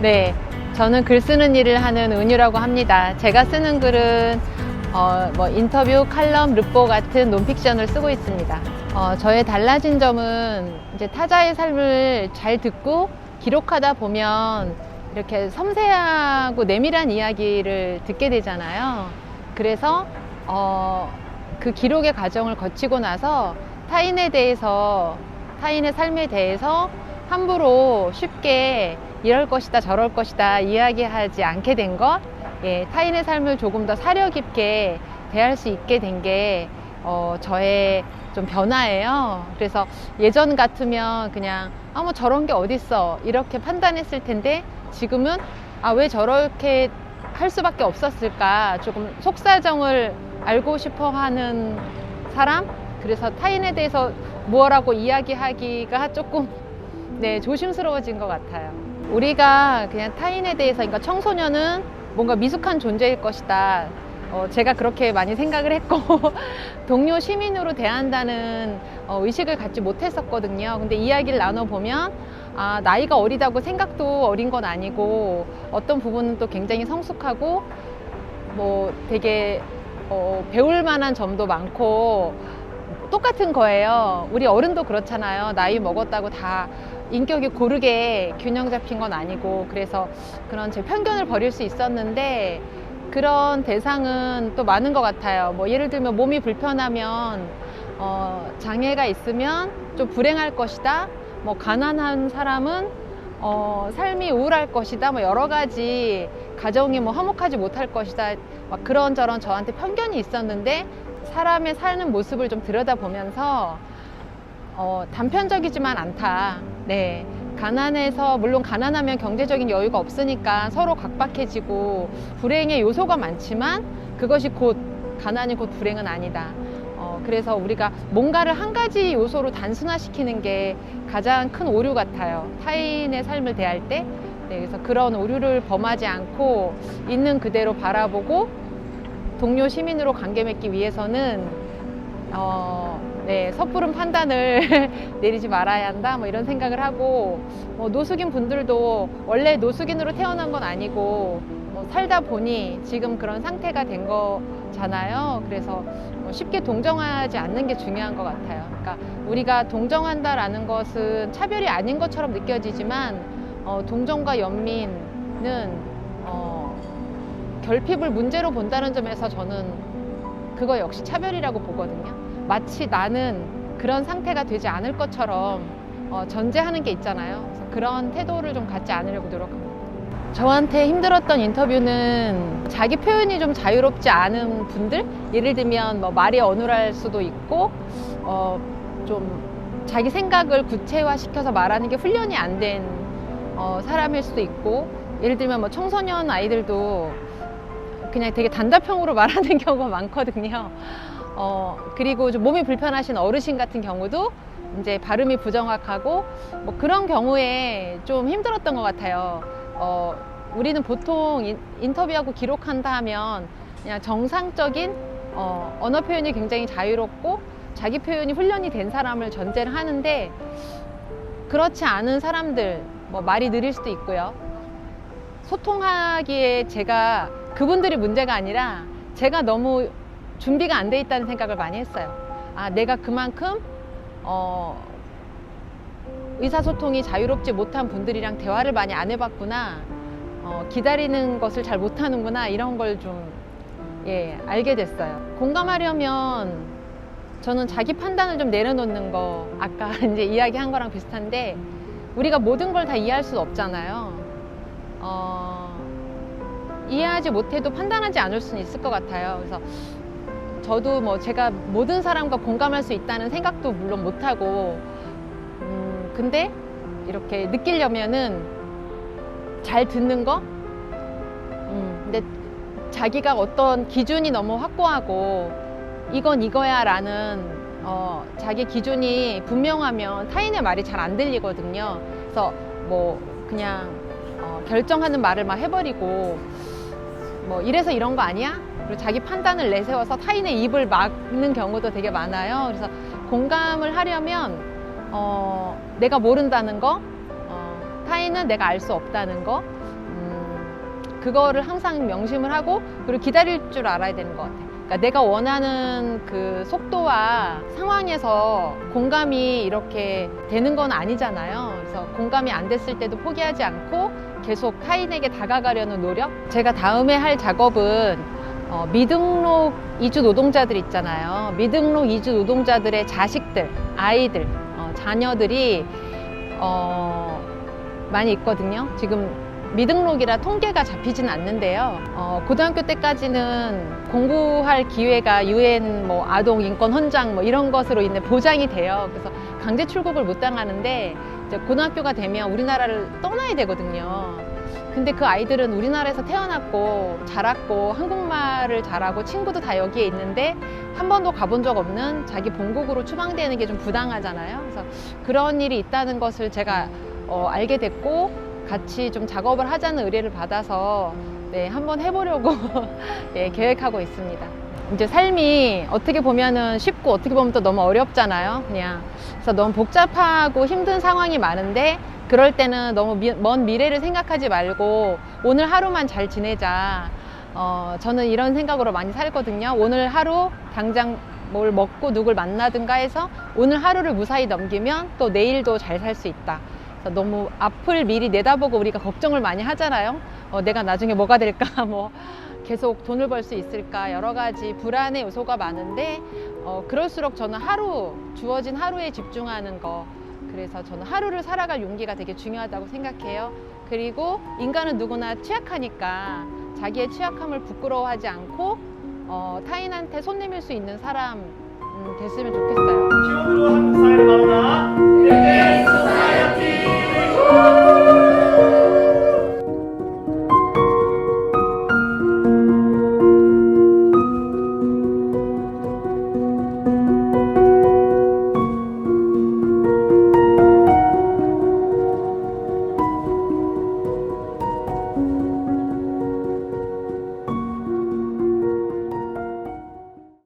네, 저는 글 쓰는 일을 하는 은유라고 합니다. 제가 쓰는 글은 인터뷰, 칼럼, 르포 같은 논픽션을 쓰고 있습니다. 저의 달라진 점은 이제 타자의 삶을 잘 듣고 기록하다 보면 이렇게 섬세하고 내밀한 이야기를 듣게 되잖아요. 그래서 그 기록의 과정을 거치고 나서 타인에 대해서, 타인의 삶에 대해서 함부로 쉽게 이럴 것이다 저럴 것이다 이야기하지 않게 된 것, 타인의 삶을 조금 더 사려 깊게 대할 수 있게 된 게 저의 좀 변화예요. 그래서 예전 같으면 그냥 뭐 저런 게 어딨어 이렇게 판단했을 텐데, 지금은 왜 저렇게 할 수밖에 없었을까, 조금 속사정을 알고 싶어 하는 사람, 그래서 타인에 대해서 뭐라고 이야기하기가 조금 조심스러워진 것 같아요. 우리가 그냥 타인에 대해서, 그러니까 청소년은 뭔가 미숙한 존재일 것이다, 제가 그렇게 많이 생각을 했고 동료 시민으로 대한다는 의식을 갖지 못했었거든요. 근데 이야기를 나눠보면 나이가 어리다고 생각도 어린 건 아니고, 어떤 부분은 또 굉장히 성숙하고 되게 배울 만한 점도 많고 똑같은 거예요. 우리 어른도 그렇잖아요. 나이 먹었다고 다 인격이 고르게 균형 잡힌 건 아니고, 그래서 그런 제 편견을 버릴 수 있었는데, 그런 대상은 또 많은 것 같아요. 예를 들면 몸이 불편하면, 장애가 있으면 좀 불행할 것이다, 가난한 사람은 삶이 우울할 것이다, 여러 가지 가정이 화목하지 못할 것이다, 그런저런 저한테 편견이 있었는데, 사람의 사는 모습을 좀 들여다보면서 단편적이지만 않다. 네, 가난해서, 물론 가난하면 경제적인 여유가 없으니까 서로 각박해지고 불행의 요소가 많지만, 그것이 곧 가난이 곧 불행은 아니다. 그래서 우리가 뭔가를 한 가지 요소로 단순화시키는 게 가장 큰 오류 같아요, 타인의 삶을 대할 때. 그래서 그런 오류를 범하지 않고 있는 그대로 바라보고 동료 시민으로 관계 맺기 위해서는 섣부른 판단을 내리지 말아야 한다, 이런 생각을 하고, 노숙인 분들도 원래 노숙인으로 태어난 건 아니고 살다 보니 지금 그런 상태가 된 거잖아요. 그래서 쉽게 동정하지 않는 게 중요한 것 같아요. 그러니까 우리가 동정한다라는 것은 차별이 아닌 것처럼 느껴지지만, 동정과 연민은 결핍을 문제로 본다는 점에서 저는 그거 역시 차별이라고 보거든요. 마치 나는 그런 상태가 되지 않을 것처럼 전제하는 게 있잖아요. 그래서 그런 태도를 좀 갖지 않으려고 노력합니다. 저한테 힘들었던 인터뷰는 자기 표현이 좀 자유롭지 않은 분들, 예를 들면 말이 어눌할 수도 있고 좀 자기 생각을 구체화시켜서 말하는 게 훈련이 안 된 사람일 수도 있고, 예를 들면 청소년 아이들도 그냥 되게 단답형으로 말하는 경우가 많거든요. 그리고 좀 몸이 불편하신 어르신 같은 경우도 이제 발음이 부정확하고 그런 경우에 좀 힘들었던 것 같아요. 우리는 보통 인터뷰하고 기록한다 하면 그냥 정상적인 언어 표현이 굉장히 자유롭고 자기 표현이 훈련이 된 사람을 전제를 하는데, 그렇지 않은 사람들, 말이 느릴 수도 있고요. 소통하기에 제가, 그분들이 문제가 아니라 제가 너무 준비가 안 돼 있다는 생각을 많이 했어요. 내가 그만큼 의사소통이 자유롭지 못한 분들이랑 대화를 많이 안 해봤구나, 기다리는 것을 잘 못하는구나, 이런 걸 좀 알게 됐어요. 공감하려면 저는 자기 판단을 좀 내려놓는 거, 아까 이제 이야기한 거랑 비슷한데, 우리가 모든 걸 다 이해할 수 없잖아요. 이해하지 못해도 판단하지 않을 수는 있을 것 같아요. 그래서 저도 제가 모든 사람과 공감할 수 있다는 생각도 물론 못하고, 근데 이렇게 느끼려면은 잘 듣는 거? 근데 자기가 어떤 기준이 너무 확고하고 이건 이거야 라는 자기 기준이 분명하면 타인의 말이 잘 안 들리거든요. 그래서 그냥 결정하는 말을 막 해버리고 이래서 이런 거 아니야? 그리고 자기 판단을 내세워서 타인의 입을 막는 경우도 되게 많아요. 그래서 공감을 하려면 내가 모른다는 거, 타인은 내가 알 수 없다는 거, 그거를 항상 명심을 하고 그리고 기다릴 줄 알아야 되는 것 같아요. 그러니까 내가 원하는 그 속도와 상황에서 공감이 이렇게 되는 건 아니잖아요. 그래서 공감이 안 됐을 때도 포기하지 않고 계속 타인에게 다가가려는 노력. 제가 다음에 할 작업은 미등록 이주 노동자들 있잖아요. 미등록 이주 노동자들의 자식들, 아이들, 자녀들이 많이 있거든요. 지금 미등록이라 통계가 잡히진 않는데요. 고등학교 때까지는 공부할 기회가 UN 뭐 아동 인권 헌장 뭐 이런 것으로 인해 보장이 돼요. 그래서 강제 출국을 못 당하는데 이제 고등학교가 되면 우리나라를 떠나야 되거든요. 근데 그 아이들은 우리나라에서 태어났고 자랐고 한국말을 잘하고 친구도 다 여기에 있는데 한 번도 가본 적 없는 자기 본국으로 추방되는 게 좀 부당하잖아요. 그래서 그런 일이 있다는 것을 제가 알게 됐고 같이 좀 작업을 하자는 의뢰를 받아서 네, 한번 해보려고 예, 계획하고 있습니다. 이제 삶이 어떻게 보면은 쉽고 어떻게 보면 또 너무 어렵잖아요. 그냥 그래서 너무 복잡하고 힘든 상황이 많은데 그럴 때는 너무 먼 미래를 생각하지 말고 오늘 하루만 잘 지내자. 저는 이런 생각으로 많이 살거든요. 오늘 하루 당장 뭘 먹고 누굴 만나든가 해서 오늘 하루를 무사히 넘기면 또 내일도 잘 살 수 있다. 너무 앞을 미리 내다보고 우리가 걱정을 많이 하잖아요. 내가 나중에 뭐가 될까, 뭐 계속 돈을 벌 수 있을까, 여러 가지 불안의 요소가 많은데 그럴수록 저는 주어진 하루에 집중하는 거. 그래서 저는 하루를 살아갈 용기가 되게 중요하다고 생각해요. 그리고 인간은 누구나 취약하니까 자기의 취약함을 부끄러워하지 않고 타인한테 손 내밀 수 있는 사람 됐으면 좋겠어요. 키워드로 한국 사회를 바로나